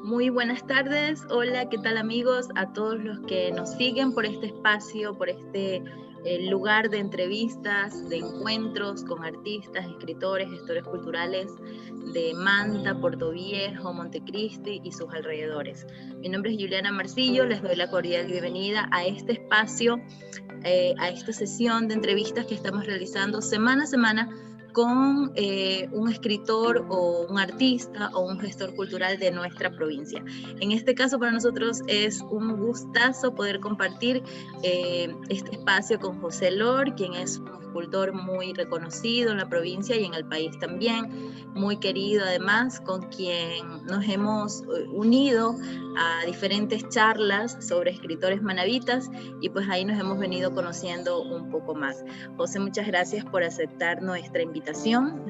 Muy buenas tardes, hola, ¿qué tal amigos? A todos los que nos siguen por este espacio, por este lugar de entrevistas, de encuentros con artistas, escritores, gestores culturales de Manta, Portoviejo, Montecristi y sus alrededores. Mi nombre es Juliana Marcillo, les doy la cordial bienvenida a este espacio, a esta sesión de entrevistas que estamos realizando semana a semana con un escritor o un artista o un gestor cultural de nuestra provincia. En este caso para nosotros es un gustazo poder compartir este espacio con José Lor, quien es un escultor muy reconocido en la provincia y en el país también, muy querido además, con quien nos hemos unido a diferentes charlas sobre escritores manavitas y pues ahí nos hemos venido conociendo un poco más. José, muchas gracias por aceptar nuestra invitación.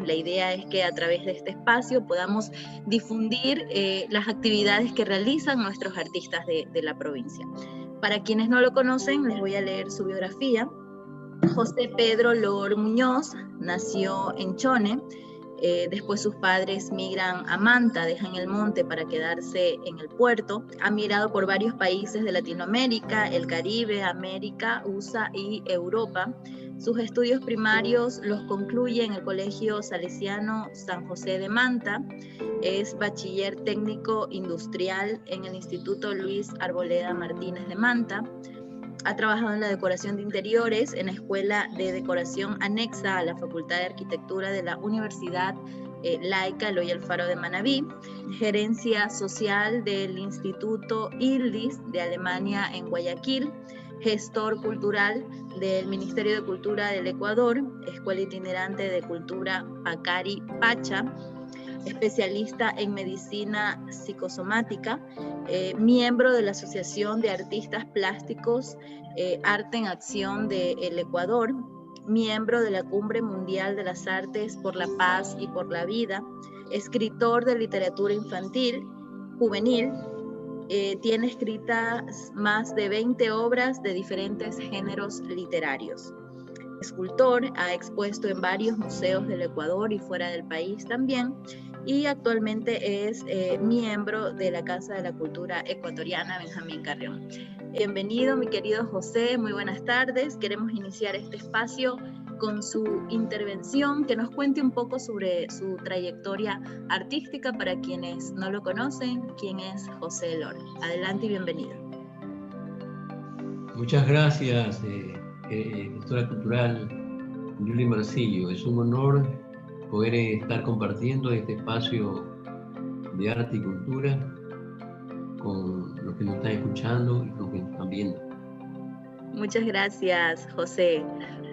La idea es que a través de este espacio podamos difundir las actividades que realizan nuestros artistas de la provincia. Para quienes no lo conocen, les voy a leer su biografía. José Pedro Lor Muñoz nació en Chone. Después sus padres migran a Manta, dejan el monte para quedarse en el puerto. Ha migrado por varios países de Latinoamérica, el Caribe, América, USA y Europa. Sus estudios primarios los concluye en el Colegio Salesiano San José de Manta. Es bachiller técnico industrial en el Instituto Luis Arboleda Martínez de Manta. Ha trabajado en la decoración de interiores en la Escuela de Decoración anexa a la Facultad de Arquitectura de la Universidad Laica Eloy Alfaro de Manabí, gerencia social del Instituto ILDIS de Alemania en Guayaquil, gestor cultural del Ministerio de Cultura del Ecuador, Escuela Itinerante de Cultura Pacari Pacha, especialista en medicina psicosomática, miembro de la Asociación de Artistas Plásticos Arte en Acción del Ecuador, miembro de la Cumbre Mundial de las Artes por la Paz y por la Vida, escritor de literatura infantil, juvenil, tiene escritas más de 20 obras de diferentes géneros literarios. Escultor, ha expuesto en varios museos del Ecuador y fuera del país también, y actualmente es miembro de la Casa de la Cultura Ecuatoriana Benjamín Carrión. Bienvenido, mi querido José, muy buenas tardes. Queremos iniciar este espacio con su intervención, que nos cuente un poco sobre su trayectoria artística para quienes no lo conocen. ¿Quién es José Lor? Adelante y bienvenido. Muchas gracias, gestora cultural Yuli Marcillo. Es un honor poder estar compartiendo este espacio de arte y cultura con los que nos están escuchando y con los que nos están viendo. Muchas gracias, José.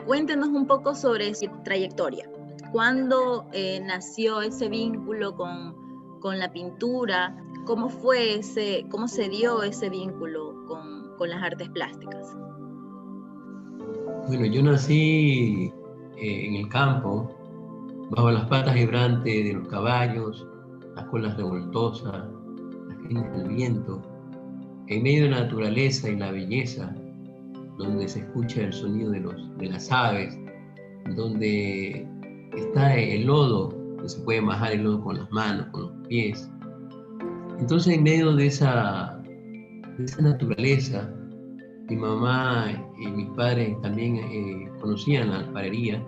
Cuéntenos un poco sobre su trayectoria. ¿Cuándo nació ese vínculo con la pintura? ¿Cómo se dio ese vínculo con las artes plásticas? Bueno, yo nací en el campo, bajo las patas vibrantes de los caballos, las colas revoltosas, las crines del viento, en medio de la naturaleza y la belleza, donde se escucha el sonido de las aves, donde está el lodo, que se puede majar el lodo con las manos, con los pies. Entonces, en medio de esa naturaleza, mi mamá y mis padres también conocían la alfarería,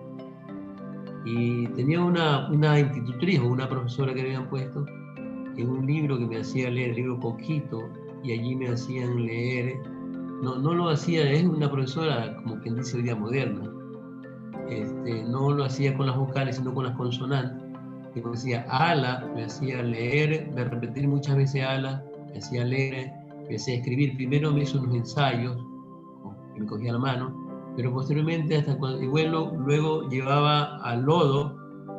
y tenía una institutriz o una profesora que habían puesto en un libro que me hacía leer, el libro Coquito, y allí me hacían leer, no lo hacía, es una profesora como quien dice hoy día moderna, no lo hacía con las vocales sino con las consonantes, que me decía ala, me hacía leer, me repetir muchas veces ala, me hacía leer, me hacía escribir. Primero me hizo unos ensayos, que me cogía la mano, pero posteriormente hasta cuando, y bueno, luego llevaba al lodo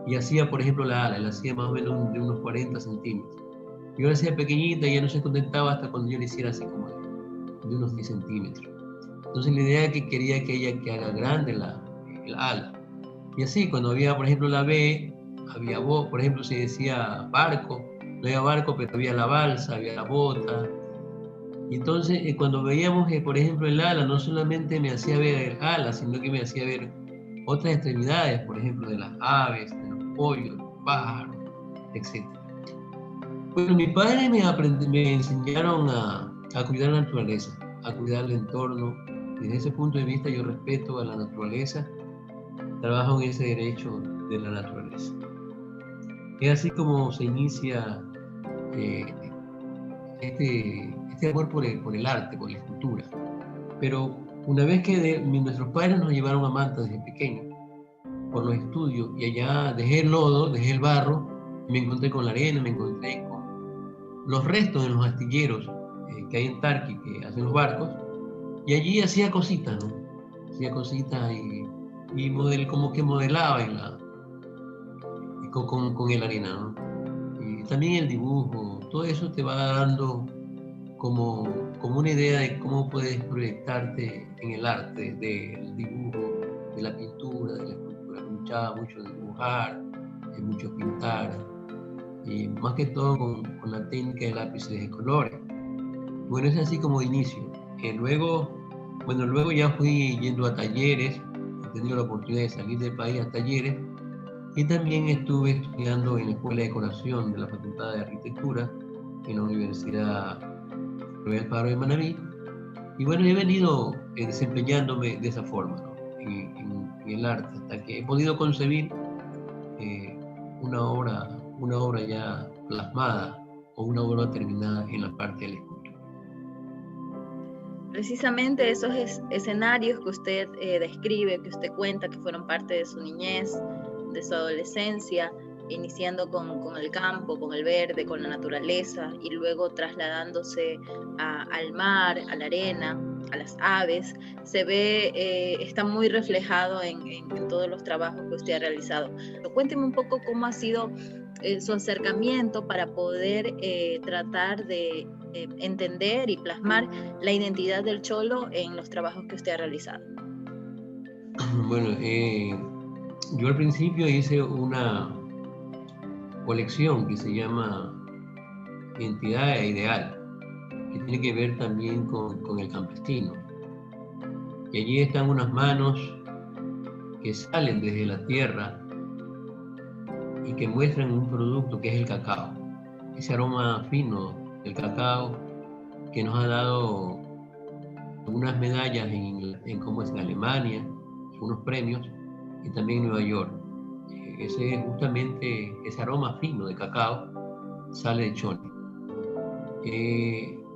y hacía, por ejemplo, la ala, la hacía más o menos de unos 40 centímetros. Yo la hacía pequeñita y ya no se contentaba hasta cuando yo le hiciera así como de unos 10 centímetros. Entonces la idea es que quería que ella que haga grande el ala. Y así, cuando había, por ejemplo, la B, había voz, por ejemplo, se decía barco, no había barco, pero había la balsa, había la bota. Y entonces, cuando veíamos, por ejemplo, el ala, no solamente me hacía ver el ala, sino que me hacía ver otras extremidades, por ejemplo, de las aves, de los pollos, de los pájaros, etc. Bueno, mis padres me enseñaron a cuidar la naturaleza, a cuidar el entorno. Desde ese punto de vista yo respeto a la naturaleza, trabajo en ese derecho de la naturaleza. Es así como se inicia este amor por el arte, por la escultura. Pero una vez que nuestros padres nos llevaron a Manta desde pequeño, por los estudios, y allá dejé el lodo, dejé el barro, me encontré con la arena, me encontré con los restos de los astilleros que hay en Tarqui, que hacen los barcos, y allí hacía cositas, ¿no? Hacía cositas y como que modelaba con el arena, ¿no? Y también el dibujo, todo eso te va dando como una idea de cómo puedes proyectarte en el arte, del dibujo, de la pintura, de la escultura. Me gustaba mucho dibujar, mucho pintar, y más que todo con la técnica de lápices de colores. Bueno, es así como inicio. Luego ya fui yendo a talleres, he tenido la oportunidad de salir del país a talleres, y también estuve estudiando en la Escuela de Decoración de la Facultad de Arquitectura en la Universidad Royal Paro de Manabí. Y bueno, he venido desempeñándome de esa forma, ¿no? en el arte, hasta que he podido concebir una obra ya plasmada o una obra terminada en la parte de la escultura. Precisamente esos escenarios que usted describe, que usted cuenta, que fueron parte de su niñez, de su adolescencia, iniciando con el campo, con el verde, con la naturaleza, y luego trasladándose al mar, a la arena, a las aves, se ve, está muy reflejado en todos los trabajos que usted ha realizado. Pero cuénteme un poco cómo ha sido su acercamiento para poder tratar de entender y plasmar la identidad del cholo en los trabajos que usted ha realizado. Bueno, yo al principio hice una colección que se llama Identidad e Ideal, que tiene que ver también con el campesino. Y allí están unas manos que salen desde la tierra y que muestran un producto que es el cacao. Ese aroma fino del cacao que nos ha dado unas medallas en Alemania, unos premios, y también en Nueva York. Justamente ese aroma fino de cacao sale de Chole.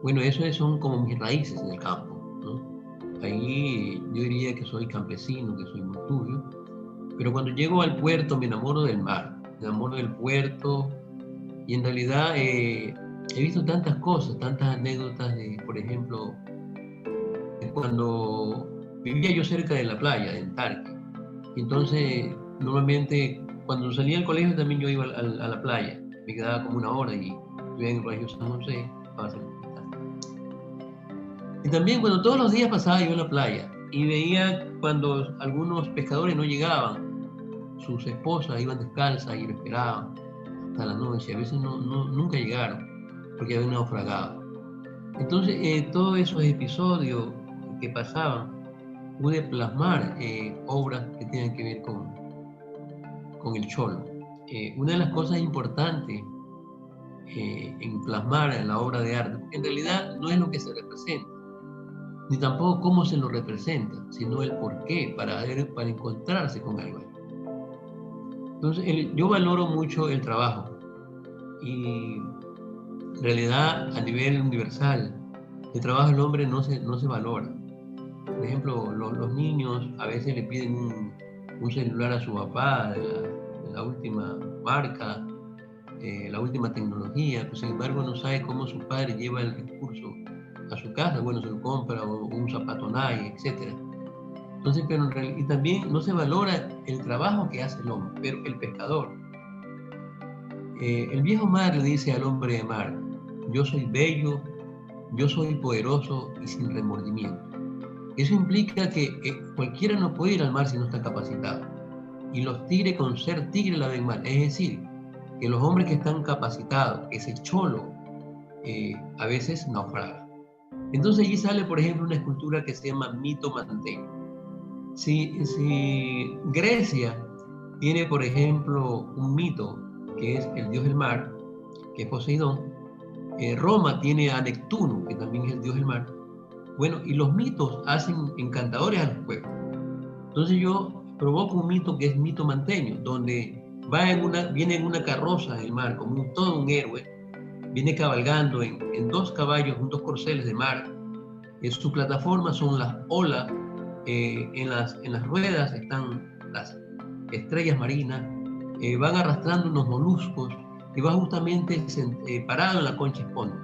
Bueno, eso son como mis raíces en el campo, ¿no? Ahí yo diría que soy campesino, que soy montuyo, pero cuando llego al puerto me enamoro del mar, me enamoro del puerto, y en realidad he visto tantas cosas, tantas anécdotas por ejemplo, cuando vivía yo cerca de la playa, en Tarqui, y entonces normalmente cuando salía del colegio también yo iba a la playa, me quedaba como una hora y estuve en el colegio San José para hacer. Y también cuando todos los días pasaba yo en la playa y veía cuando algunos pescadores no llegaban, sus esposas iban descalzas y lo esperaban hasta la noche, a veces nunca llegaron porque habían naufragado. Entonces todos esos episodios que pasaban, pude plasmar obras que tienen que ver con el cholo. Una de las cosas importantes en plasmar en la obra de arte, porque en realidad no es lo que se representa, ni tampoco cómo se lo representa, sino el por qué, para encontrarse con algo. Entonces, yo valoro mucho el trabajo, y en realidad a nivel universal, el trabajo del hombre no se valora. Por ejemplo, los niños a veces le piden un celular a su papá de la última marca, la última tecnología, pues sin embargo no sabe cómo su padre lleva el recurso a su casa, bueno, se lo compra, o un zapato Nike, etc. Entonces, pero y también no se valora el trabajo que hace el hombre, pero el pescador. El viejo mar le dice al hombre de mar: yo soy bello, yo soy poderoso y sin remordimiento. Eso implica que cualquiera no puede ir al mar si no está capacitado. Y los tigres con ser tigre la ven mal. Es decir, que los hombres que están capacitados, ese cholo, a veces naufragan. Entonces allí sale, por ejemplo, una escultura que se llama Mito Manteo. Si Grecia tiene, por ejemplo, un mito que es el dios del mar, que es Poseidón. Roma tiene a Neptuno, que también es el dios del mar. Bueno, y los mitos hacen encantadores a los pueblos. Entonces yo provoco un mito que es mito manteño, donde viene en una carroza en el mar, como todo un héroe, viene cabalgando en 2 caballos, en 2 corceles de mar. Su plataforma son las olas, en las ruedas están las estrellas marinas, van arrastrando unos moluscos y va justamente parado en la concha esponda.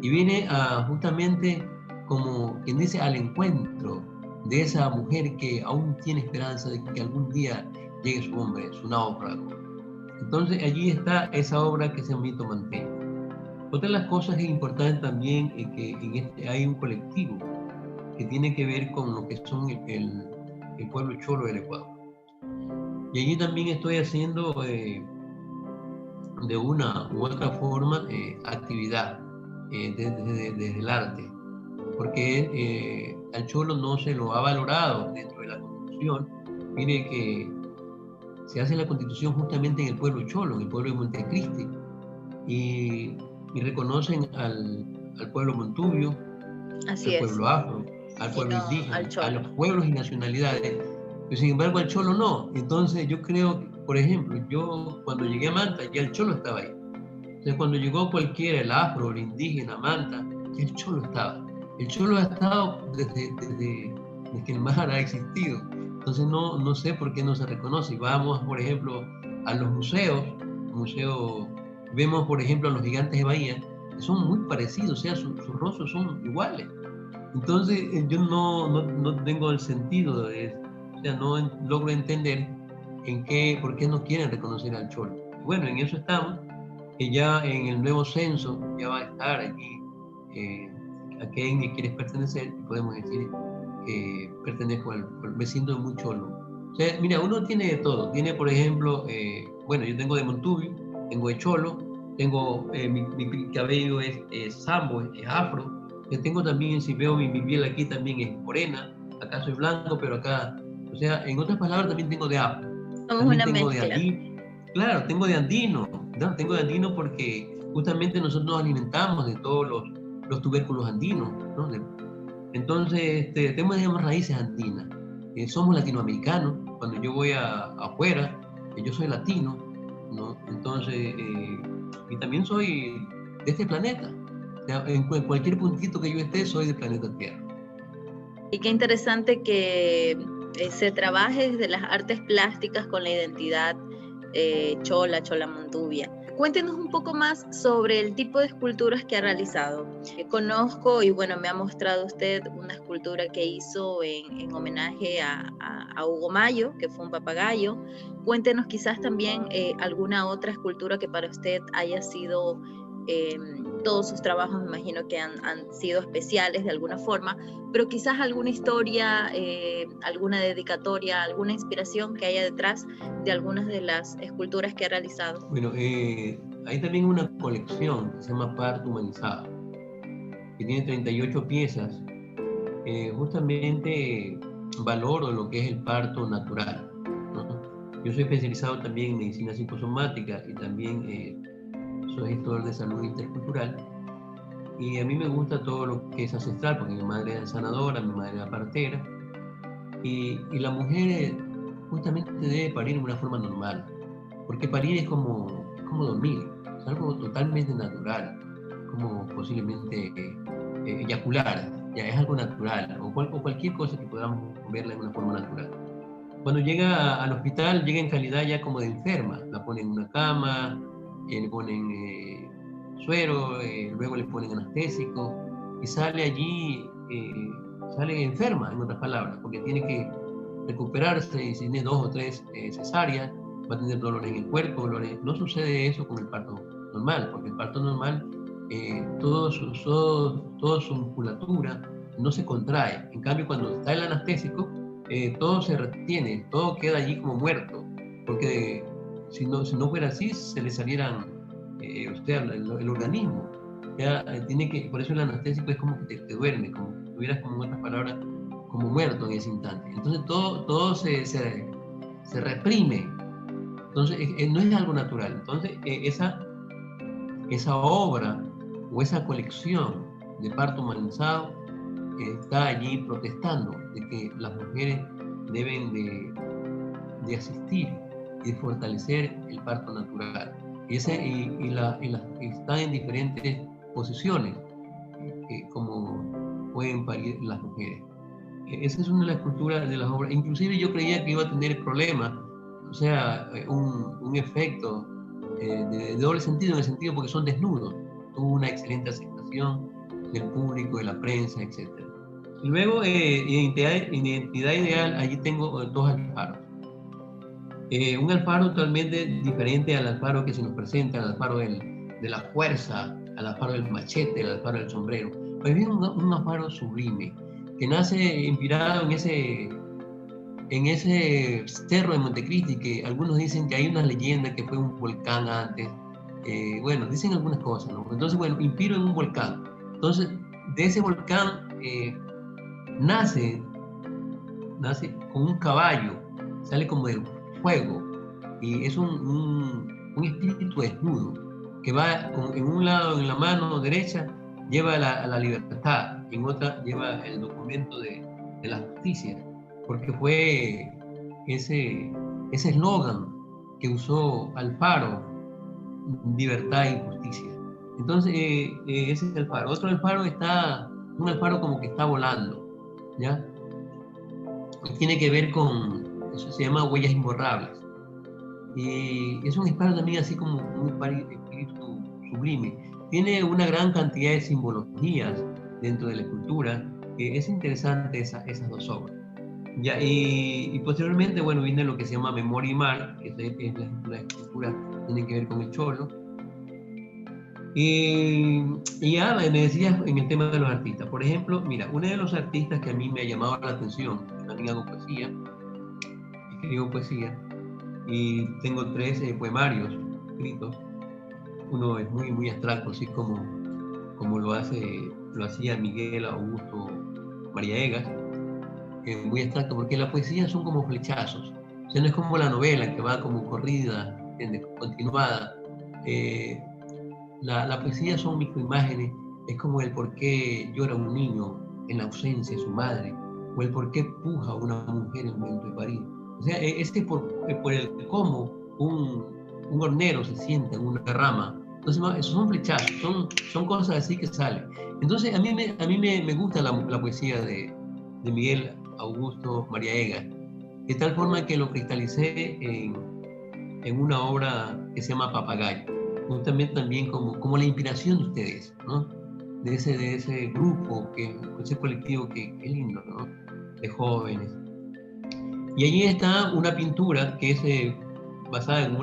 Y viene justamente, como quien dice, al encuentro de esa mujer que aún tiene esperanza de que algún día llegue su hombre, su náufrago. Entonces allí está esa obra que se mito manteño. Otra de las cosas que es importante también es que hay un colectivo que tiene que ver con lo que son el pueblo cholo del Ecuador. Y allí también estoy haciendo de una u otra forma actividad desde el arte, porque al cholo no se lo ha valorado dentro de la Constitución. Mire que se hace la Constitución justamente en el pueblo cholo, en el pueblo de Montecristi, y reconocen al pueblo montubio, al pueblo afro, al pueblo indígena, a los pueblos y nacionalidades, pero sin embargo al cholo no. Entonces yo creo que, por ejemplo, yo cuando llegué a Manta ya el cholo estaba ahí. Entonces cuando llegó cualquiera, el afro, el indígena, Manta, ya el cholo estaba. El cholo ha estado desde que el mar ha existido. Entonces no sé por qué no se reconoce. Vamos, por ejemplo, a los museos, vemos, por ejemplo, a los gigantes de Bahía, que son muy parecidos, o sea, sus rostros son iguales. Entonces yo no tengo el sentido, o sea, no logro entender por qué no quieren reconocer al cholo. Bueno, en eso estamos, que ya en el nuevo censo ya va a estar aquí a qué etnia quieres pertenecer, y podemos decir que pertenezco me siento muy cholo. O sea, mira, uno tiene de todo. Tiene, por ejemplo, bueno, yo tengo de montubio, tengo de cholo, tengo mi cabello es sambo, es afro. Yo tengo también, si veo mi piel aquí, también es morena. Acá soy blanco, pero acá, o sea, en otras palabras, también tengo de afro. También tengo de andino. Claro, tengo de andino. ¿No? Tengo de andino porque justamente nosotros nos alimentamos de todos los tubérculos andinos, ¿no? Entonces, tenemos, digamos, raíces andinas. Somos latinoamericanos. Cuando yo voy afuera, yo soy latino, ¿no? Entonces, y también soy de este planeta. O sea, en cualquier puntito que yo esté, soy del planeta Tierra. Y qué interesante que se trabaje desde las artes plásticas con la identidad chola montubia. Cuéntenos un poco más sobre el tipo de esculturas que ha realizado. Conozco y bueno, me ha mostrado usted una escultura que hizo en homenaje a Hugo Mayo, que fue un papagayo. Cuéntenos quizás también alguna otra escultura que para usted haya sido, todos sus trabajos me imagino que han sido especiales de alguna forma, pero quizás alguna historia, alguna dedicatoria, alguna inspiración que haya detrás de algunas de las esculturas que ha realizado. Bueno, hay también una colección que se llama Parto Humanizado, que tiene 38 piezas. Justamente valoro lo que es el parto natural, ¿no? Yo soy especializado también en medicina psicosomática y también soy gestor de salud intercultural, y a mí me gusta todo lo que es ancestral, porque mi madre era sanadora, mi madre era partera, y la mujer justamente debe parir de una forma normal, porque parir es como dormir, es algo totalmente natural, como posiblemente eyacular, ya es algo natural, o cualquier cosa que podamos verla de una forma natural. Cuando llega al hospital, llega en calidad ya como de enferma, la ponen en una cama, le ponen suero, luego le ponen anestésico, y sale allí, sale enferma, en otras palabras, porque tiene que recuperarse, y si tiene 2 o 3 cesáreas, va a tener dolores en el cuerpo, dolores. No sucede eso con el parto normal, porque el parto normal, toda su musculatura no se contrae. En cambio, cuando está el anestésico, todo se retiene, todo queda allí como muerto, porque si no fuera así, se le salieran el organismo. Ya, por eso el anestésico es como que te duerme, como si estuvieras, como en otras palabras, como muerto en ese instante. Entonces todo se reprime. Entonces no es algo natural. Entonces esa esa obra o esa colección de parto humanizado está allí protestando de que las mujeres deben de asistir y de fortalecer el parto natural. Y están en diferentes posiciones, como pueden parir las mujeres. Esa es una de las culturas de las obras. Inclusive yo creía que iba a tener problemas, o sea, un efecto de doble sentido, en el sentido porque son desnudos. Tuvo una excelente aceptación del público, de la prensa, etc. Y luego, identidad ideal, allí tengo dos alfaros. Un alfaro totalmente diferente al alfaro que se nos presenta, al alfaro de la fuerza, al alfaro del machete, al alfaro del sombrero. Pues bien, un alfaro sublime, que nace inspirado en ese cerro de Montecristi, que algunos dicen que hay una leyenda que fue un volcán antes. Bueno, dicen algunas cosas, ¿no? Entonces, bueno, inspiro en un volcán. Entonces, de ese volcán nace con un caballo, sale como del fuego, y es un espíritu desnudo, que va en un lado, en la mano derecha, lleva a la libertad, y en otra lleva el documento de la justicia, porque fue ese eslogan que usó Alfaro, libertad y justicia. Entonces, ese es el faro. Otro Alfaro un Alfaro como que está volando, ¿ya? Y tiene que ver con, eso se llama huellas imborrables. Y es un Alfaro también así como un espíritu sublime. Tiene una gran cantidad de simbologías dentro de la escultura. Es interesante esas dos obras. Ya, y posteriormente, bueno, viene lo que se llama Memoria y Mar, que es la escultura que tiene que ver con el cholo. Y ya me decías en el tema de los artistas. Por ejemplo, mira, uno de los artistas que a mí me ha llamado la atención, también hago poesía, escribo poesía, y tengo 3 poemarios escritos. Uno es muy, muy abstracto, así como lo hacía Miguel Augusto Mariaegas, muy abstracto, porque la poesía son como flechazos. O sea, no es como la novela que va como corrida, continuada. La poesía son microimágenes, es como el por qué llora un niño en la ausencia de su madre, o el por qué puja una mujer en el momento de parir. O sea, por el cómo un hornero se sienta en una rama. Entonces, esos son flechazos, son cosas así que salen. Entonces, a mí me gusta la poesía de Miguel Augusto Mariaegas, de tal forma que lo cristalicé en una obra que se llama Papagayo, justamente también como la inspiración de ustedes, ¿no? De ese grupo, ese colectivo que es lindo, ¿no? De jóvenes. Y allí está una pintura que es basada en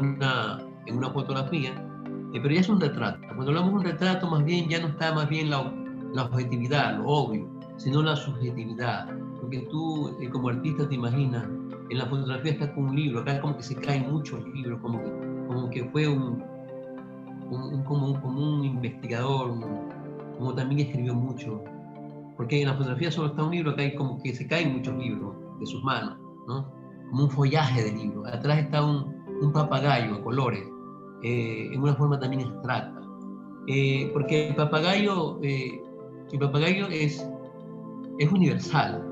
una fotografía, pero ya es un retrato. Cuando hablamos de un retrato, más bien ya no está más bien la objetividad, lo obvio, sino la subjetividad. Porque tú, como artista, te imaginas, en la fotografía está con un libro, acá como que se caen muchos libros, como que fue como un investigador, como también escribió mucho. Porque en la fotografía solo está un libro, acá hay como que se caen muchos libros de sus manos, ¿no? Como un follaje de libros. Atrás está un papagayo a colores, en una forma también abstracta. Porque el papagayo es universal,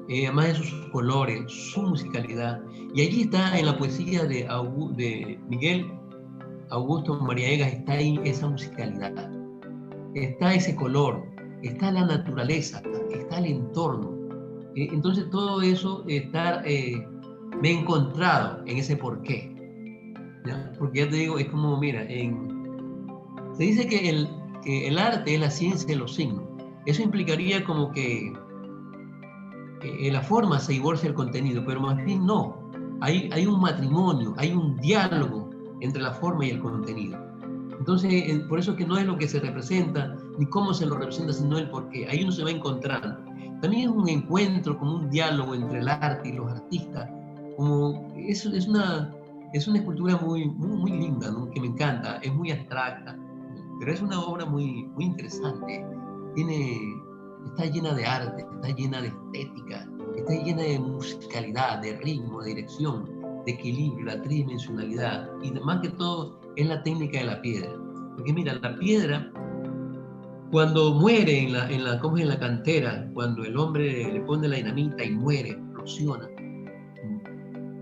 además de sus colores, su musicalidad. Y allí está en la poesía de Miguel Augusto Mariaegas, está ahí esa musicalidad, está ese color, está la naturaleza, está el entorno. Entonces todo eso me he encontrado en ese porqué, ¿ya? Porque ya te digo, es como, mira, se dice que el arte es la ciencia de los signos. Eso implicaría como que la forma se divorcia del contenido, pero más bien no. Hay un matrimonio, hay un diálogo entre la forma y el contenido. Entonces, por eso que no es lo que se representa, ni cómo se lo representa, sino el porqué. Ahí uno se va encontrando. También es un encuentro, como un diálogo entre el arte y los artistas. Es una escultura muy, muy, muy linda, ¿no? Que me encanta, es muy abstracta, pero es una obra muy, muy interesante. Está llena de arte, está llena de estética, está llena de musicalidad, de ritmo, de dirección, de equilibrio, la tridimensionalidad, y más que todo es la técnica de la piedra. Porque mira, la piedra, cuando muere ¿cómo es? En la cantera, cuando el hombre le pone la dinamita y muere, explosiona,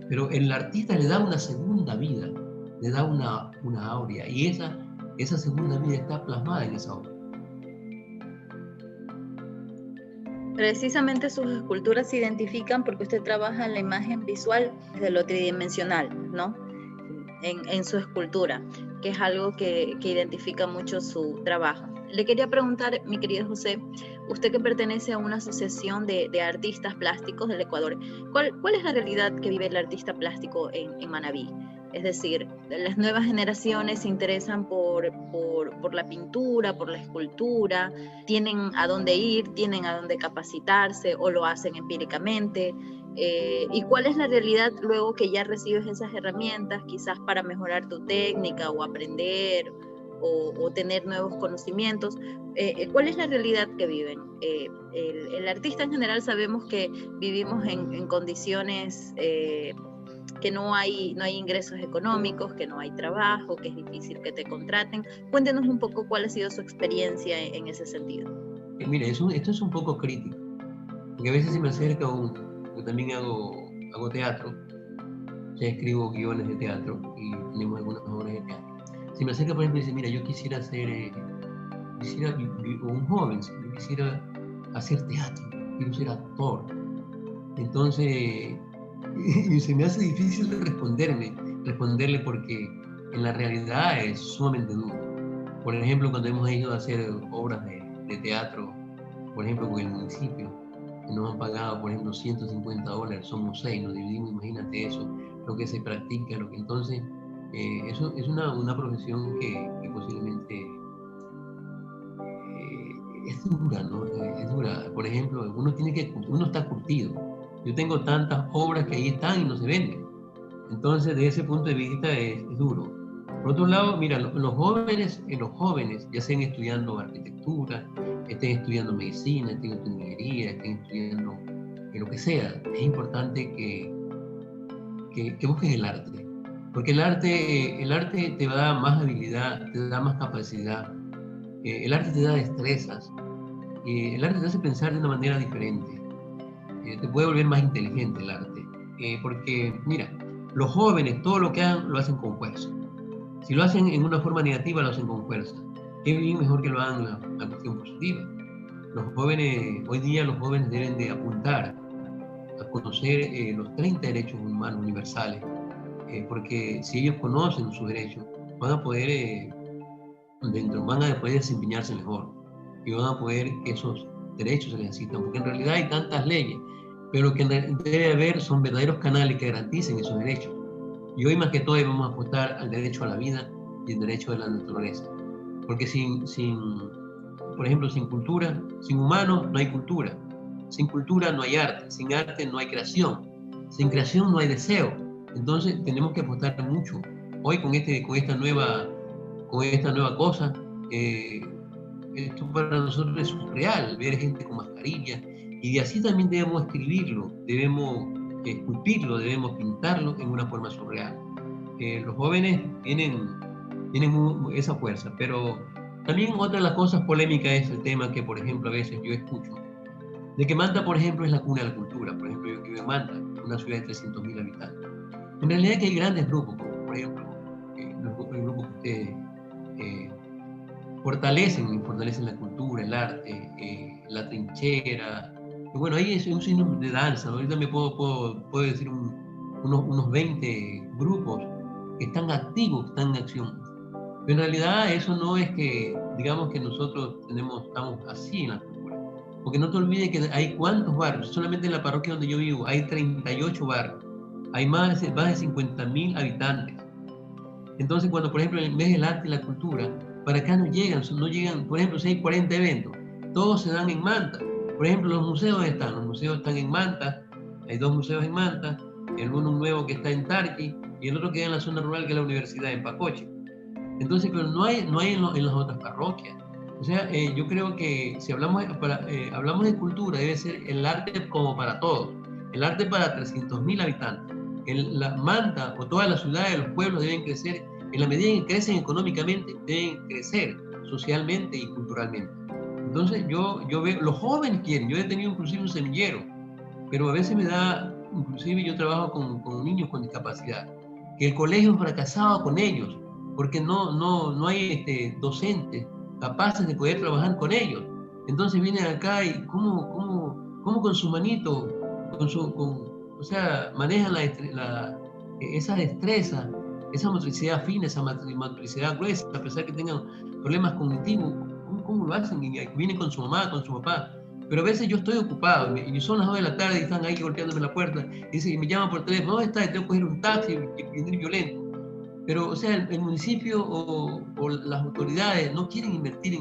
pero el artista le da una segunda vida, le da una aurea, y esa segunda vida está plasmada en esa obra. Precisamente sus esculturas se identifican porque usted trabaja en la imagen visual desde lo tridimensional, ¿no? En su escultura, que es algo que identifica mucho su trabajo. Le quería preguntar, mi querido José, usted que pertenece a una asociación de artistas plásticos del Ecuador, ¿cuál es la realidad que vive el artista plástico en Manabí? Es decir, las nuevas generaciones se interesan por la pintura, por la escultura, tienen a dónde ir, tienen a dónde capacitarse o lo hacen empíricamente. ¿Y cuál es la realidad luego que ya recibes esas herramientas, quizás para mejorar tu técnica o aprender o tener nuevos conocimientos? ¿Cuál es la realidad que viven? El artista en general sabemos que vivimos en condiciones que no hay ingresos económicos, que no hay trabajo, que es difícil que te contraten. Cuéntenos un poco cuál ha sido su experiencia en ese sentido. Mire, esto es un poco crítico, porque a veces se me acerca yo también hago teatro, ya escribo guiones de teatro y tenemos algunas obras de teatro. Se me acerca, por ejemplo, y dice, mira, yo quisiera un joven, yo quisiera hacer teatro, quiero ser actor. Entonces, y se me hace difícil responderle porque en la realidad es sumamente duro. Por ejemplo, cuando hemos ido a hacer obras de teatro, por ejemplo, con el municipio, que nos han pagado, por ejemplo, $150, somos 6, nos dividimos, imagínate eso, lo que se practica, entonces, eso es una profesión que posiblemente es dura, ¿no? Es dura. Por ejemplo, uno está curtido. Yo tengo tantas obras que ahí están y no se venden. Entonces, desde ese punto de vista es duro. Por otro lado, mira, los jóvenes, ya estén estudiando arquitectura, estén estudiando medicina, estén estudiando ingeniería, estén estudiando lo que sea, es importante que busquen el arte. Porque el arte te da más habilidad, te da más capacidad, el arte te da destrezas, el arte te hace pensar de una manera diferente, te puede volver más inteligente el arte, porque mira, los jóvenes todo lo que hagan lo hacen con fuerza. Si lo hacen en una forma negativa, lo hacen con fuerza. Qué bien mejor que lo hagan la cuestión positiva. Hoy día los jóvenes deben de apuntar a conocer los 30 derechos humanos universales, porque si ellos conocen sus derechos, van a poder desempeñarse mejor y van a poder que esos derechos se necesitan, porque en realidad hay tantas leyes, pero lo que debe haber son verdaderos canales que garanticen esos derechos. Y hoy más que todo debemos apostar al derecho a la vida y el derecho de la naturaleza, porque por ejemplo, sin cultura, sin humanos no hay cultura, sin cultura no hay arte, sin arte no hay creación, sin creación no hay deseo. Entonces tenemos que apostar mucho. Hoy con esta nueva cosa, esto para nosotros es surreal, ver gente con mascarilla, y así también debemos escribirlo, debemos esculpirlo, debemos pintarlo en una forma surreal. Los jóvenes tienen esa fuerza, pero también otra de las cosas polémicas es el tema que, por ejemplo, a veces yo escucho, de que Manta, por ejemplo, es la cuna de la cultura. Por ejemplo, yo vivo en Manta, una ciudad de 300.000 habitantes. En realidad que hay grandes grupos, como por ejemplo, el grupo que ustedes fortalecen la cultura, el arte, la trinchera. Y bueno, ahí es un signo de danza, ¿no? Ahorita me puedo decir unos 20 grupos que están activos, que están en acción. Pero en realidad eso no es que, digamos que nosotros estamos así en la cultura. Porque no te olvides que hay cuántos barrios, solamente en la parroquia donde yo vivo hay 38 barrios, hay más de 50.000 habitantes. Entonces, cuando por ejemplo en el mes del arte y la cultura, para acá no llegan, por ejemplo, si hay 40 eventos, todos se dan en Manta. Por ejemplo, los museos están en Manta, hay 2 museos en Manta, uno nuevo que está en Tarqui y el otro que queda en la zona rural, que es la universidad en Pacoche. Entonces, pero no hay en las otras parroquias. O sea, yo creo que si hablamos de cultura, debe ser el arte como para todos, el arte para 300.000 habitantes. La Manta o todas las ciudades, los pueblos deben crecer en la medida en que crecen económicamente, deben crecer socialmente y culturalmente. Entonces yo veo, los jóvenes quieren, yo he tenido inclusive un semillero, pero a veces me da, inclusive yo trabajo con niños con discapacidad, que el colegio ha fracasado con ellos, porque no hay docentes capaces de poder trabajar con ellos. Entonces vienen acá y cómo con su manito, o sea, manejan esa destreza, esa motricidad fina, esa motricidad gruesa, a pesar que tengan problemas cognitivos, ¿cómo lo hacen? Y vienen con su mamá, con su papá. Pero a veces yo estoy ocupado, y son las 2 de la tarde y están ahí golpeándome la puerta, y me llaman por teléfono, ¿dónde está? Tengo que coger un taxi y venir violento. Pero, o sea, el municipio o las autoridades no quieren invertir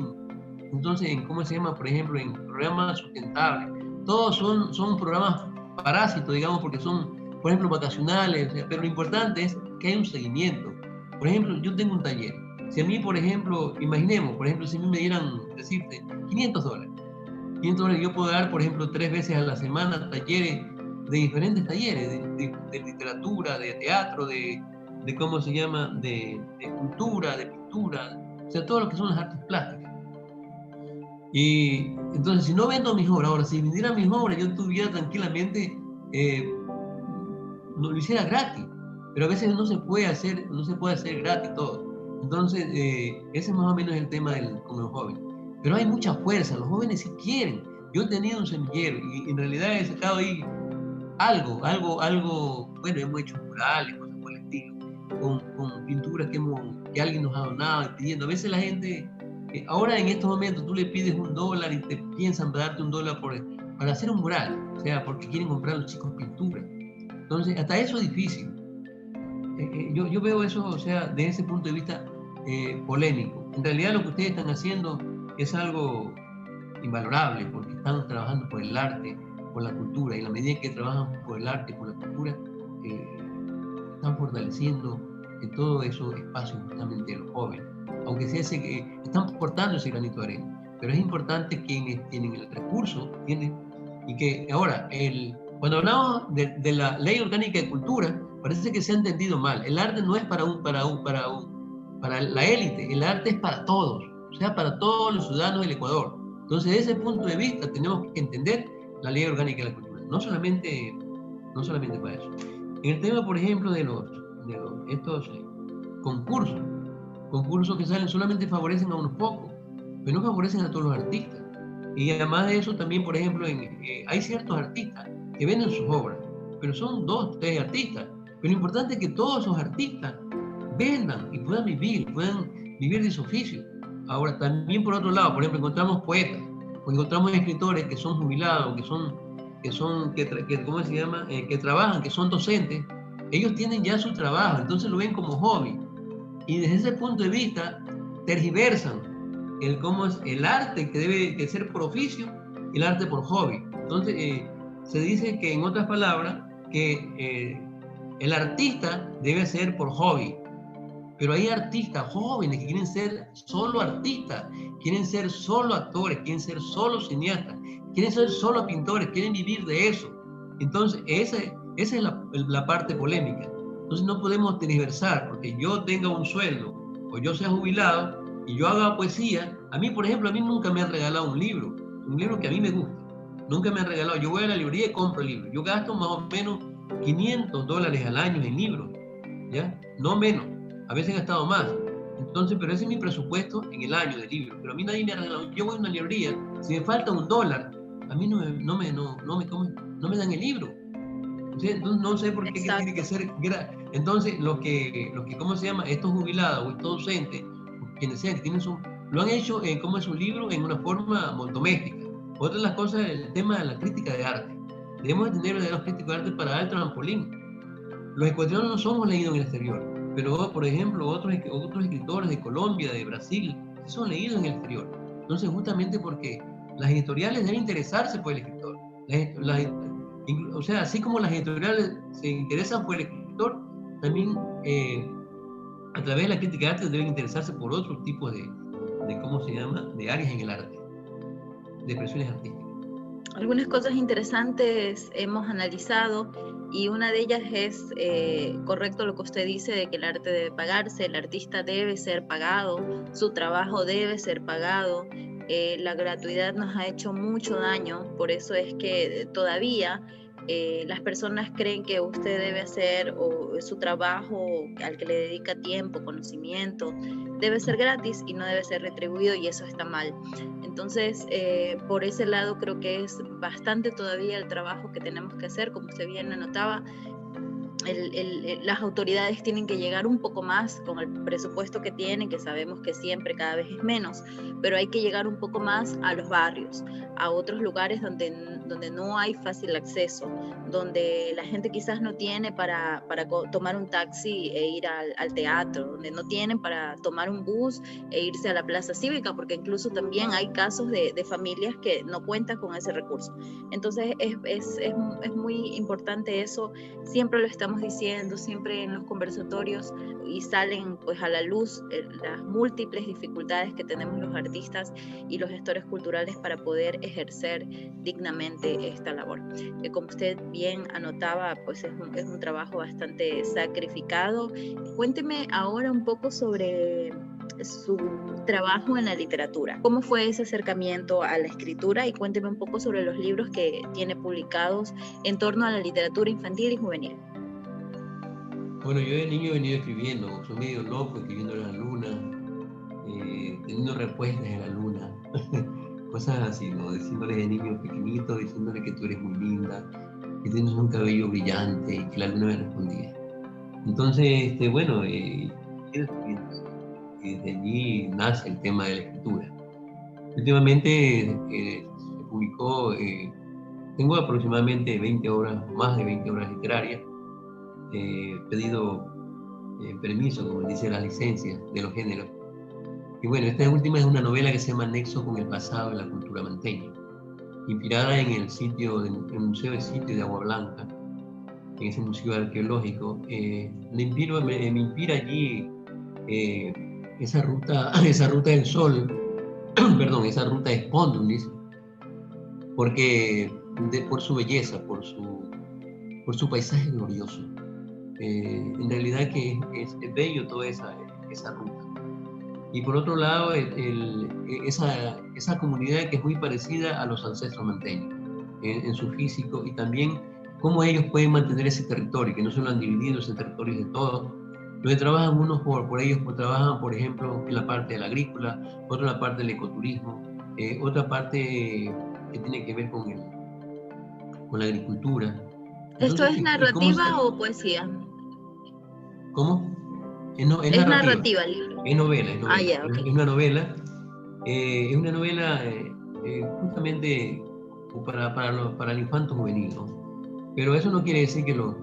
entonces, ¿cómo se llama? Por ejemplo, en programas sustentables. Todos son programas parásitos, digamos, porque son, por ejemplo, vacacionales, o sea, pero lo importante es que hay un seguimiento. Por ejemplo, yo tengo un taller. Si a mí, por ejemplo, imaginemos, por ejemplo, si a mí me dieran, decirte, $500. $500 yo puedo dar, por ejemplo, 3 veces a la semana talleres, de diferentes talleres, de literatura, de teatro, de cómo se llama, de cultura, de pintura, o sea, todo lo que son las artes plásticas. Y entonces, si no vendo mis obras, ahora, si vendiera mis obras, yo tuviera tranquilamente, lo hiciera gratis, pero a veces no se puede hacer gratis todo. Entonces, ese es más o menos el tema con los jóvenes. Pero hay mucha fuerza, los jóvenes sí quieren. Yo he tenido un semillero y en realidad he sacado ahí algo, bueno, hemos hecho murales, cosas por el estilo, con pinturas que alguien nos ha donado, pidiendo. A veces la gente, ahora en estos momentos tú le pides $1 y te piensan darte $1 para hacer un mural, o sea, porque quieren comprar los chicos pinturas. Entonces, hasta eso es difícil. Yo veo eso, o sea, desde ese punto de vista polémico. En realidad lo que ustedes están haciendo es algo invalorable, porque están trabajando por el arte, por la cultura, y en la medida en que trabajan por el arte, por la cultura, están fortaleciendo todo eso espacio justamente de los jóvenes, aunque están portando ese granito de arena. Pero es importante quienes tienen el recurso, y que ahora, cuando hablamos de la Ley Orgánica de Cultura, parece que se ha entendido mal. El arte no es para la élite, el arte es para todos, o sea, para todos los ciudadanos del Ecuador. Entonces, desde ese punto de vista, tenemos que entender la Ley Orgánica de la Cultura, no solamente para eso. En el tema, por ejemplo, de estos concursos que salen, solamente favorecen a unos pocos, pero no favorecen a todos los artistas. Y además de eso, también, por ejemplo, hay ciertos artistas que venden sus obras, pero son 2, 3 artistas. Pero lo importante es que todos esos artistas vendan y puedan vivir de su oficio. Ahora, también por otro lado, por ejemplo, encontramos poetas, o encontramos escritores que son jubilados, ¿cómo se llama? Que trabajan, que son docentes. Ellos tienen ya su trabajo, entonces lo ven como hobby. Y desde ese punto de vista, tergiversan cómo es el arte que debe ser por oficio y el arte por hobby. Entonces, se dice que, en otras palabras, que el artista debe ser por hobby. Pero hay artistas jóvenes que quieren ser solo artistas, quieren ser solo actores, quieren ser solo cineastas, quieren ser solo pintores, quieren vivir de eso. Entonces, esa es la parte polémica. Entonces, no podemos tergiversar, porque yo tenga un sueldo o yo sea jubilado y yo haga poesía. A mí, por ejemplo, nunca me han regalado un libro que a mí me guste. Nunca me han regalado. Yo voy a la librería y compro libros. Yo gasto más o menos $500 al año en libros, ¿ya? No menos. A veces he gastado más. Entonces, pero ese es mi presupuesto en el año de libros. Pero a mí nadie me ha regalado. Yo voy a una librería, si me falta $1, a mí no me dan el libro. Entonces, no sé por qué tiene que ser. Entonces, ¿cómo se llama? Estos jubilados o estos docentes, quienes sean, que tienen lo han hecho como es un libro en una forma doméstica. Otra de las cosas es el tema de la crítica de arte. Debemos tener verdaderos críticos de arte para dar el trampolín. Los ecuatorianos no somos leídos en el exterior, pero, por ejemplo, otros escritores de Colombia, de Brasil, son leídos en el exterior. Entonces, justamente porque las editoriales deben interesarse por el escritor. O sea, así como las editoriales se interesan por el escritor, también a través de la crítica de arte deben interesarse por otros tipos de áreas en el arte, de expresiones artísticas. Algunas cosas interesantes hemos analizado y una de ellas es correcto lo que usted dice de que el arte debe pagarse, el artista debe ser pagado, su trabajo debe ser pagado. La gratuidad nos ha hecho mucho daño, por eso es que todavía las personas creen que usted debe hacer o su trabajo al que le dedica tiempo, conocimiento, debe ser gratis y no debe ser retribuido, y eso está mal. Entonces, por ese lado creo que es bastante todavía el trabajo que tenemos que hacer, como usted bien anotaba. Las autoridades tienen que llegar un poco más con el presupuesto que tienen, que sabemos que siempre cada vez es menos, pero hay que llegar un poco más a los barrios, a otros lugares donde no hay fácil acceso, donde la gente quizás no tiene para tomar un taxi e ir al teatro, donde no tienen para tomar un bus e irse a la plaza cívica, porque incluso también hay casos de familias que no cuentan con ese recurso. Entonces es muy importante eso, siempre lo estamos diciendo, siempre en los conversatorios, y salen pues a la luz las múltiples dificultades que tenemos los artistas y los gestores culturales para poder ejercer dignamente esta labor. Como usted bien anotaba, pues es un trabajo bastante sacrificado. Cuénteme ahora un poco sobre su trabajo en la literatura. ¿Cómo fue ese acercamiento a la escritura? Y cuénteme un poco sobre los libros que tiene publicados en torno a la literatura infantil y juvenil. Bueno, yo de niño he venido escribiendo, soy medio loco, escribiendo en la luna, teniendo respuestas en la luna, cosas así, ¿no? Diciéndole de niño pequeñito, diciéndole que tú eres muy linda, que tienes un cabello brillante, y que la luna me respondía. Entonces, bueno, desde allí nace el tema de la escritura. Últimamente se publicó, tengo aproximadamente 20 horas, más de 20 horas literarias. He pedido permiso, como dice la licencia de los géneros. Y bueno, esta última es una novela que se llama Nexo con el pasado de la cultura manteña, inspirada en el Museo de Sitio de Agua Blanca, en ese museo arqueológico. Me inspira allí esa ruta del sol, perdón, esa ruta de Spondrunis, porque por su belleza, por su paisaje glorioso. En realidad que es bello toda esa ruta. Y por otro lado, esa comunidad que es muy parecida a los ancestros manteños en su físico, y también cómo ellos pueden mantener ese territorio, que no se lo han dividido ese territorio de todos. Donde trabajan unos por ellos, trabajan, por ejemplo, en la parte de la agrícola, otra en la parte del ecoturismo, otra parte que tiene que ver con la agricultura. Entonces, ¿esto es narrativa o poesía? ¿Cómo? Es narrativa el libro. Es novela. Ah, ya, okay. Es una novela. Es una novela justamente para el infanto juvenil, ¿no? Pero eso no quiere decir que los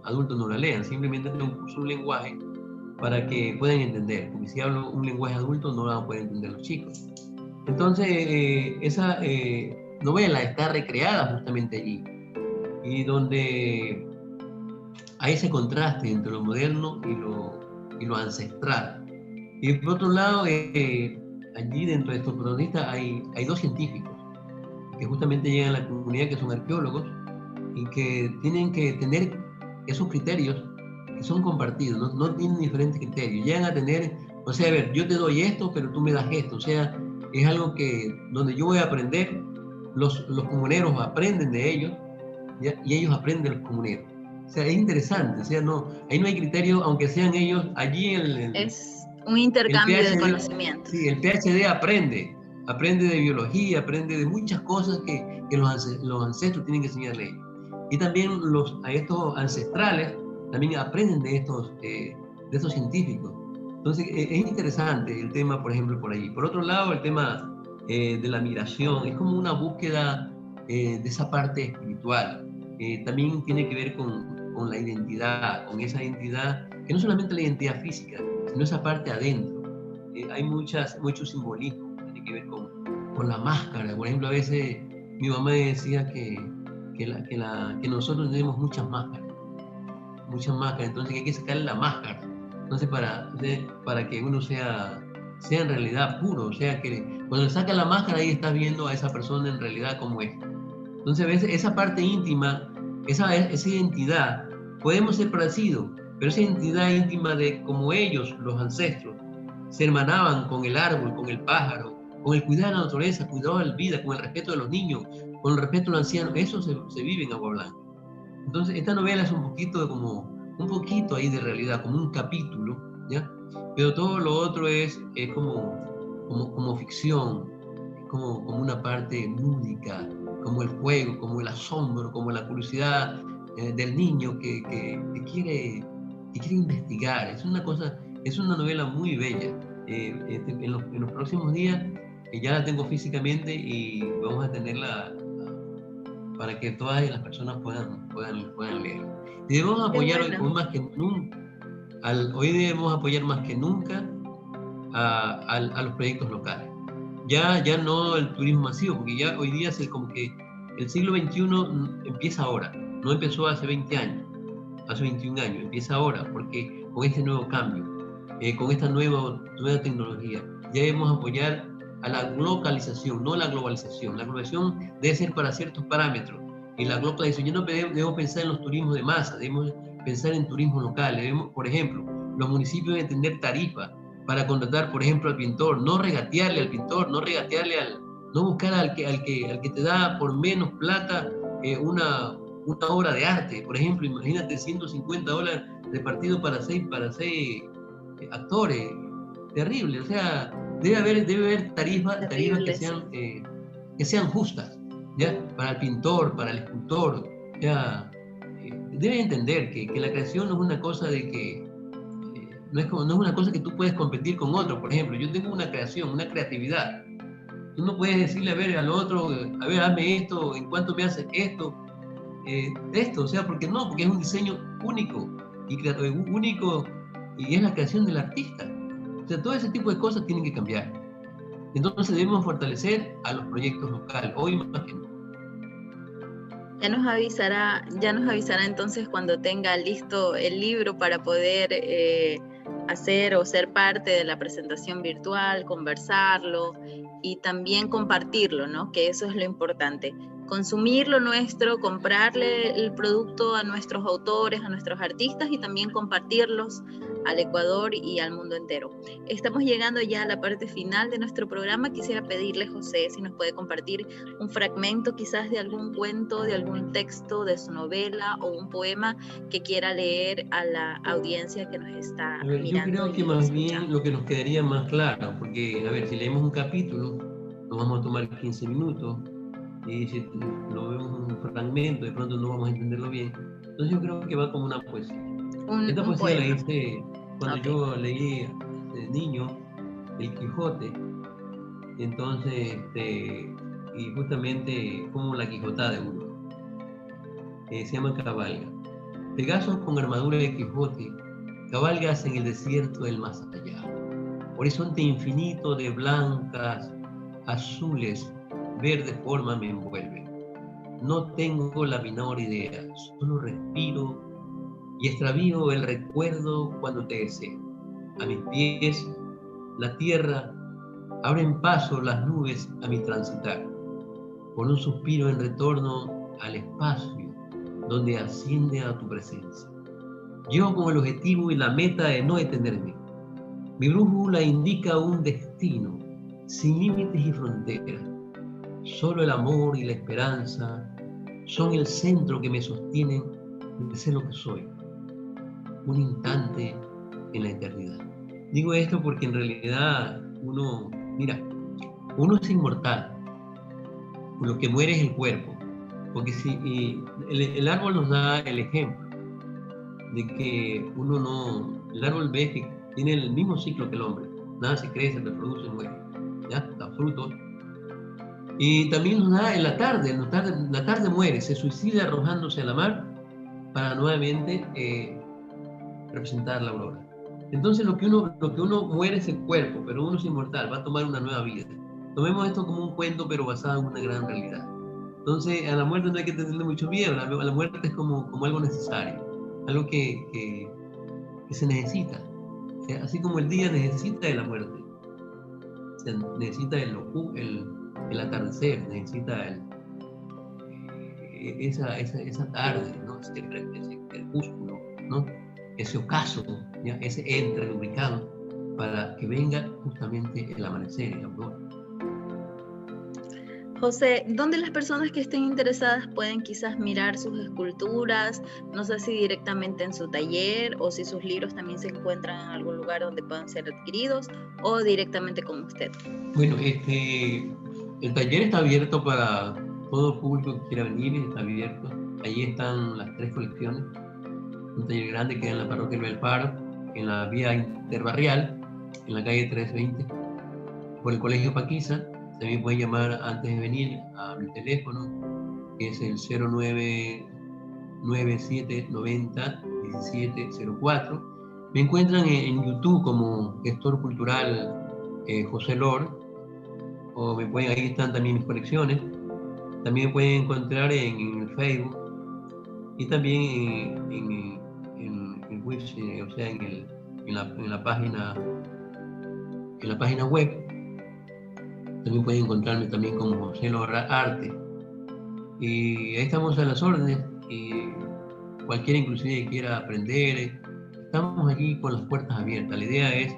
adultos no la lean, simplemente es un lenguaje para que puedan entender, porque si hablo un lenguaje adulto no la van a poder entender los chicos. Entonces, esa novela está recreada justamente allí, y donde hay ese contraste entre lo moderno y lo ancestral. Y por otro lado, allí dentro de estos protagonistas hay dos científicos que justamente llegan a la comunidad, que son arqueólogos, y que tienen que tener esos criterios que son compartidos, no tienen diferentes criterios, llegan a tener, o sea, a ver, yo te doy esto, pero tú me das esto, o sea, es algo donde yo voy a aprender, los comuneros aprenden de ellos, ¿ya? Y ellos aprenden de los comuneros. O sea, es interesante, o sea, ahí no hay criterio, aunque sean ellos allí es un intercambio de conocimientos. Sí, el PhD aprende de biología, aprende de muchas cosas que los ancestros tienen que enseñarle a ellos. Y también a estos ancestrales también aprenden de estos científicos. Entonces es interesante el tema, por ejemplo, por ahí. Por otro lado, el tema de la migración es como una búsqueda de esa parte espiritual. También tiene que ver con la identidad, con esa identidad, que no solamente la identidad física, sino esa parte adentro. Hay mucho simbolismo que tiene que ver con la máscara. Por ejemplo, a veces mi mamá decía que nosotros tenemos muchas máscaras, entonces hay que sacarle la máscara, entonces para que uno sea en realidad puro, o sea que cuando le sacas la máscara ahí estás viendo a esa persona en realidad como es. Entonces a veces esa parte íntima esa identidad, podemos ser parecidos, pero esa identidad íntima de como ellos, los ancestros, se hermanaban con el árbol, con el pájaro, con el cuidado de la naturaleza, cuidado de la vida, con el respeto de los niños, con el respeto de los ancianos, eso se vive en Agua Blanca. Entonces, esta novela es un poquito ahí de realidad, como un capítulo, ¿ya? Pero todo lo otro es como ficción, como una parte lúdica, como el juego, como el asombro, como la curiosidad del niño que quiere investigar. Es una novela muy bella. En los próximos días ya la tengo físicamente y vamos a tenerla para que todas las personas puedan leer. Y debemos apoyar hoy debemos apoyar más que nunca a los proyectos locales. Ya no el turismo masivo, porque ya hoy día es como que el siglo XXI empieza ahora, no empezó hace 20 años, hace 21 años, empieza ahora, porque con este nuevo cambio, con esta nueva tecnología, ya debemos apoyar a la localización, no la globalización. La globalización debe ser para ciertos parámetros, y la globalización, yo no debemos pensar en los turismos de masa, debemos pensar en turismo local. Por ejemplo, los municipios deben tener tarifas para contratar, por ejemplo, al pintor, no regatearle al pintor, no buscar al que te da por menos plata una obra de arte. Por ejemplo, imagínate $150 repartido para seis actores, terrible. O sea, debe haber tarifas que sean justas, ¿ya? Para el pintor, para el escultor, ya. Debe entender que la creación no es una cosa de que no es una cosa que tú puedes competir con otro. Por ejemplo, yo tengo una creación, una creatividad. Tú no puedes decirle al otro, hazme esto, en cuánto me haces esto, o sea, porque es un diseño único y es la creación del artista. O sea, todo ese tipo de cosas tienen que cambiar. Entonces debemos fortalecer a los proyectos locales, hoy más que nunca. Ya nos avisará entonces cuando tenga listo el libro para poder hacer o ser parte de la presentación virtual, conversarlo y también compartirlo, ¿no? Que eso es lo importante. Consumir lo nuestro, comprarle el producto a nuestros autores, a nuestros artistas y también compartirlos al Ecuador y al mundo entero. Estamos llegando ya a la parte final de nuestro programa. Quisiera pedirle, José, si nos puede compartir un fragmento quizás de algún cuento, de algún texto, de su novela o un poema que quiera leer a la audiencia que nos está mirando. Yo creo que más bien lo que nos quedaría más claro, porque, a ver, si leemos un capítulo, nos vamos a tomar 15 minutos, y si lo vemos un fragmento, de pronto no vamos a entenderlo bien. Entonces yo creo que va como una poesía. Esta poesía la hice cuando yo leí de niño El Quijote, entonces, y justamente como la Quijotada de uno, se llama Cabalga. Pegaso con armadura de Quijote, cabalgas en el desierto del más allá. Horizonte infinito de blancas, azules, verde forma me envuelve. No tengo la menor idea, solo respiro y extravío el recuerdo cuando te deseo. A mis pies, la tierra, abren paso las nubes a mi transitar. Con un suspiro en retorno al espacio donde asciende a tu presencia. Llevo como el objetivo y la meta de no detenerme. Mi brújula indica un destino sin límites y fronteras. Solo el amor y la esperanza son el centro que me sostienen de ser lo que soy, un instante en la eternidad. Digo esto porque en realidad uno es inmortal, lo que muere es el cuerpo, porque si el árbol nos da el ejemplo de que el árbol ve que tiene el mismo ciclo que el hombre, nace, crece, reproduce, muere, ya, da frutos. Y también nos da en la tarde muere, se suicida arrojándose a la mar para nuevamente representar la aurora. Entonces lo que uno muere es el cuerpo, pero uno es inmortal, va a tomar una nueva vida. Tomemos esto como un cuento, pero basado en una gran realidad. Entonces a la muerte no hay que tenerle mucho miedo, a la muerte es como algo necesario, algo que se necesita. O sea, así como el día necesita de la muerte, o sea, necesita el atardecer, necesita esa tarde, ¿no? ese crepúsculo, ¿no? Ese ocaso, ¿ya? Ese entre lubricado, para que venga justamente el amanecer, el aurora. José, ¿dónde las personas que estén interesadas pueden quizás mirar sus esculturas? No sé si directamente en su taller o si sus libros también se encuentran en algún lugar donde puedan ser adquiridos o directamente con usted. Bueno, el taller está abierto para todo público que quiera venir, está abierto. Allí están las 3 colecciones. Un taller grande que queda en la parroquia del Faro, en la vía interbarrial, en la calle 320, por el Colegio Paquiza. También pueden llamar antes de venir a mi teléfono, que es el 0997901704. Me encuentran en YouTube como gestor cultural José Lor, o ahí están también mis colecciones. También me pueden encontrar en el Facebook y también en web, o sea, en la página web. También pueden encontrarme también como José Lor Arte. Y ahí estamos a las órdenes. Y cualquiera inclusive que quiera aprender, estamos aquí con las puertas abiertas. La idea es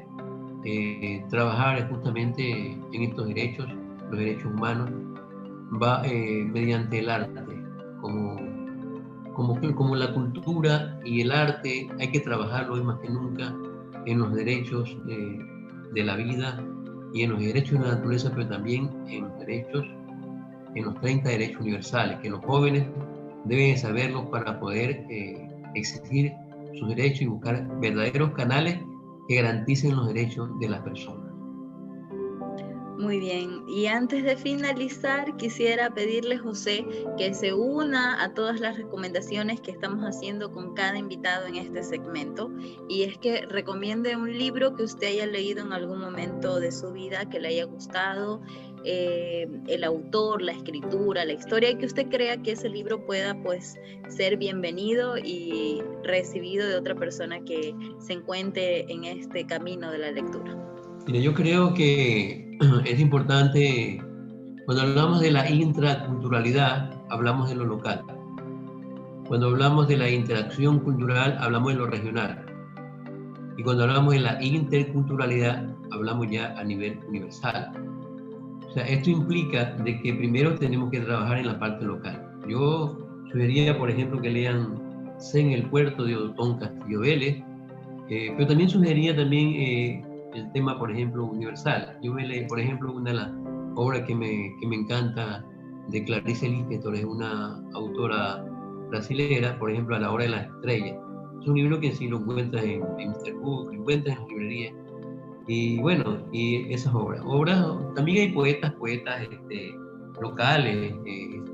trabajar justamente en estos derechos, los derechos humanos, mediante el arte. Como la cultura y el arte hay que trabajarlo hoy más que nunca en los derechos de la vida y en los derechos de la naturaleza, pero también en los 30 derechos universales, que los jóvenes deben saberlos para poder exigir sus derechos y buscar verdaderos canales que garanticen los derechos de las personas. Muy bien, y antes de finalizar quisiera pedirle, José, que se una a todas las recomendaciones que estamos haciendo con cada invitado en este segmento, y es que recomiende un libro que usted haya leído en algún momento de su vida, que le haya gustado, el autor, la escritura, la historia, y que usted crea que ese libro pueda pues ser bienvenido y recibido de otra persona que se encuentre en este camino de la lectura. Mira, yo creo que es importante, cuando hablamos de la intraculturalidad, hablamos de lo local. Cuando hablamos de la interacción cultural, hablamos de lo regional. Y cuando hablamos de la interculturalidad, hablamos ya a nivel universal. O sea, esto implica de que primero tenemos que trabajar en la parte local. Yo sugeriría, por ejemplo, que lean En el puerto de Otón Castillo Vélez, pero también sugeriría también el tema, por ejemplo, universal. Yo me leí, por ejemplo, una de las obras que me encanta de Clarice Lispector, es una autora brasilera, por ejemplo, A la hora de las estrellas. Es un libro que sí lo encuentras en Mr. Book, lo encuentras en las librerías. Y bueno, y esas obras. También hay poetas locales.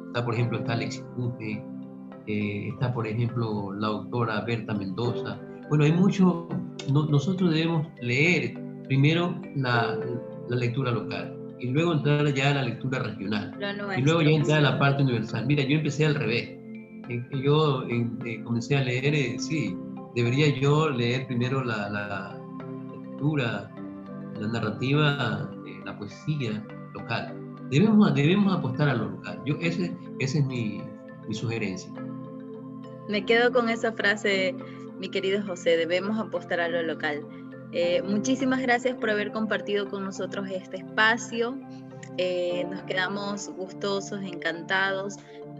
Está, por ejemplo, está Alexis Pupe, está, por ejemplo, la autora Berta Mendoza. Bueno, hay mucho. Nosotros debemos leer primero la lectura local y luego entrar ya a la lectura regional y luego ya entrar a la parte universal. Mira, yo empecé al revés. Yo comencé a leer, sí, debería yo leer primero la lectura, la narrativa, la poesía local. Debemos apostar a lo local. Esa es mi sugerencia. Me quedo con esa frase, mi querido José, debemos apostar a lo local. Muchísimas gracias por haber compartido con nosotros este espacio. Nos quedamos gustosos, encantados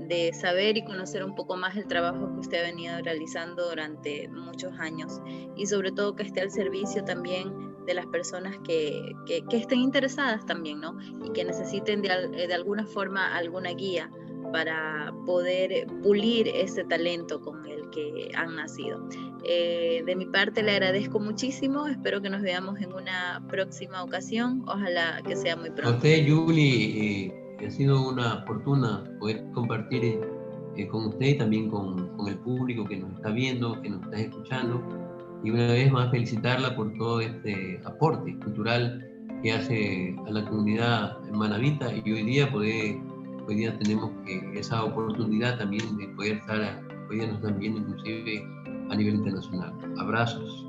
de saber y conocer un poco más el trabajo que usted ha venido realizando durante muchos años y sobre todo que esté al servicio también de las personas que estén interesadas también, ¿no? Y que necesiten de alguna forma alguna guía para poder pulir ese talento con el que han nacido. De mi parte le agradezco muchísimo, espero que nos veamos en una próxima ocasión, ojalá que sea muy pronto. A usted, Julie, ha sido una fortuna poder compartir con usted y también con el público que nos está viendo, que nos está escuchando, y una vez más felicitarla por todo este aporte cultural que hace a la comunidad manabita, y hoy día tenemos esa oportunidad también de poder hoy día nos están viendo inclusive a nivel internacional. Abrazos.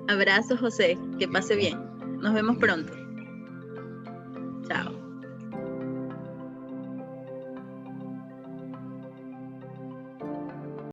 Abrazos, José, que pase bien. Nos vemos pronto. Chao.